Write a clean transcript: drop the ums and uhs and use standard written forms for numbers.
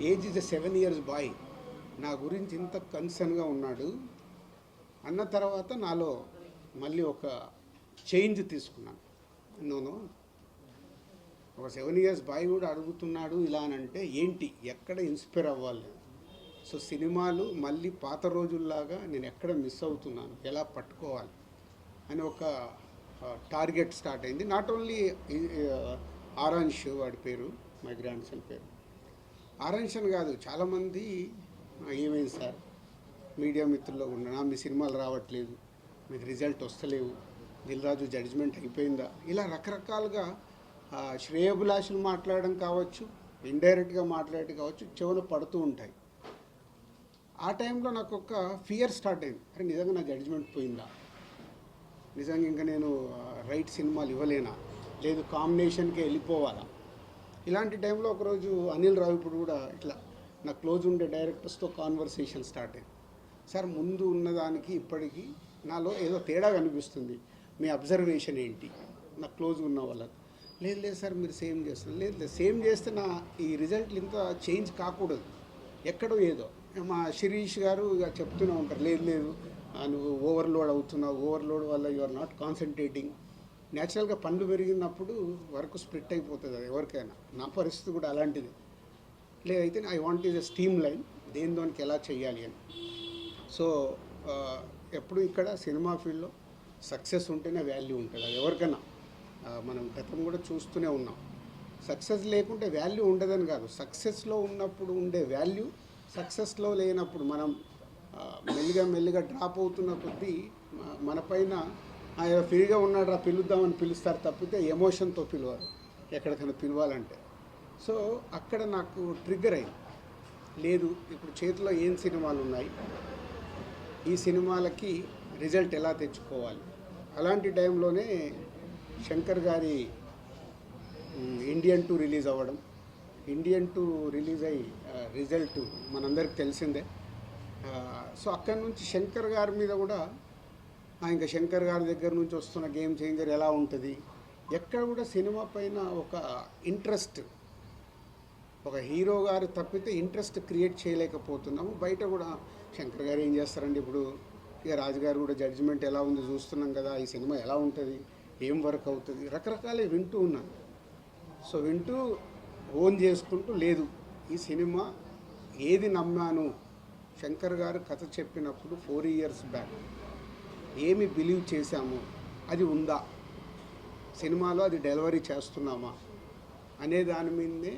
Age is 7 years bye నా గురించి ఇంత కన్సర్న్గా ఉన్నాడు అన్న తర్వాత నాలో మళ్ళీ ఒక చేంజ్ తీసుకున్నాను. నోను ఒక 7 years బాయ్ కూడా అడుగుతున్నాడు ఇలా అంటే ఏంటి, ఎక్కడ ఇన్స్పైర్ అవ్వాలి. సో సినిమాలు మళ్ళీ పాత రోజుల్లాగా నేను ఎక్కడ మిస్ అవుతున్నాను, ఎలా పట్టుకోవాలి అని ఒక టార్గెట్ స్టార్ట్ అయింది. నాట్ ఓన్లీ ఆరాంష్ వాడి పేరు, మై గ్రాండ్ సన్ పేరు ఆరాంషన్ కాదు, చాలామంది ఏమైంది సార్ మీడియా మిత్రుల్లో ఉన్నా మీ సినిమాలు రావట్లేదు, మీకు రిజల్ట్ వస్తలేవు, దిల్ రాజు జడ్జిమెంట్ అయిపోయిందా, ఇలా రకరకాలుగా శ్రేయోభిలాషులు మాట్లాడడం కావచ్చు, ఇండైరెక్ట్గా మాట్లాడటం కావచ్చు, చెవులు పడుతూ ఉంటాయి. ఆ టైంలో నాకు ఒక ఫియర్ స్టార్ట్ అయింది. అరే నిజంగా నా జడ్జిమెంట్ పోయిందా, నిజంగా ఇంకా నేను రైట్ సినిమాలు ఇవ్వలేనా, లేదు కాంబినేషన్కి వెళ్ళిపోవాలా. ఇలాంటి టైంలో ఒకరోజు అనిల్ రావిపూడి కూడా ఇట్లా నా క్లోజ్ ఉండే డైరెక్టర్స్తో కాన్వర్సేషన్ స్టార్ట్ అయింది. సార్ ముందు ఉన్నదానికి ఇప్పటికీ నాలో ఏదో తేడా కనిపిస్తుంది, మీ అబ్జర్వేషన్ ఏంటి, నా క్లోజ్ ఉన్న వాళ్ళకి. లేదు లేదు సార్ మీరు సేమ్ చేస్తున్నారు, లేదు లేదు సేమ్ చేస్తే నా ఈ రిజల్ట్లు ఇంత చేంజ్ కాకూడదు, ఎక్కడో ఏదో. మా శిరీష్ గారు ఇక చెప్తూనే ఉంటారు, లేదు లేదు నువ్వు ఓవర్లోడ్ అవుతున్నావు, ఓవర్లోడ్ వల్ల యు ఆర్ నాట్ కాన్సన్ట్రేటింగ్. న్యాచురల్గా పండ్లు పెరిగినప్పుడు వర్క్ స్ప్లిట్ అయిపోతుంది అది ఎవరికైనా. నా పరిస్థితి కూడా అలాంటిది. లేదైతే I want is a steam line, దేనికి ఎలా చేయాలి అని. సో ఎప్పుడు ఇక్కడ సినిమా ఫీల్డ్లో సక్సెస్ ఉంటేనే వాల్యూ ఉంటుంది, అది ఎవరికైనా. మనం గతం కూడా చూస్తూనే ఉన్నాం, సక్సెస్ లేకుంటే వాల్యూ ఉండదని కాదు, సక్సెస్లో ఉన్నప్పుడు ఉండే వాల్యూ సక్సెస్లో లేనప్పుడు మనం మెల్లిగా డ్రాప్ అవుతున్న కొద్దీ మన పైన ఫ్రీగా ఉన్నాడు రా పిలుద్దామని పిలుస్తారు తప్పితే ఎమోషన్తో పిలవరు ఎక్కడికైనా పిలవాలంటే. సో అక్కడ నాకు ట్రిగ్గర్ అయింది, లేదు ఇప్పుడు చేతిలో ఏం సినిమాలు ఉన్నాయి, ఈ సినిమాలకి రిజల్ట్ ఎలా తెచ్చుకోవాలి. అలాంటి టైంలోనే శంకర్ గారి ఇండియన్ 2 రిలీజ్ అవ్వడం, ఇండియన్ 2 రిలీజ్ అయ్యి రిజల్ట్ మనందరికి తెలిసిందే. సో అక్కడి నుంచి శంకర్ గారి మీద కూడా ఇంకా శంకర్ గారి దగ్గర నుంచి వస్తున్న గేమ్ చేంజర్ ఎలా ఉంటుంది, ఎక్కడ కూడా సినిమా పైన ఒక ఇంట్రెస్ట్, ఒక హీరో గారు తప్పితే ఇంట్రెస్ట్ క్రియేట్ చేయలేకపోతున్నాము. బయట కూడా శంకర్ గారు ఏం చేస్తారండి, ఇప్పుడు ఇక రాజుగారు కూడా జడ్జిమెంట్ ఎలా ఉంది చూస్తున్నాం కదా, ఈ సినిమా ఎలా ఉంటుంది, ఏం వర్క్ అవుతుంది, రకరకాలే వింటూ ఉన్నాను. సో వింటూ ఓన్ చేసుకుంటూ, లేదు ఈ సినిమా ఏది నమ్మాను, శంకర్ గారు కథ చెప్పినప్పుడు 4 years బ్యాక్ ఏమి బిలీవ్ చేశాము అది ఉందా, సినిమాలో అది డెలివరీ చేస్తున్నామా అనే దాని మీదే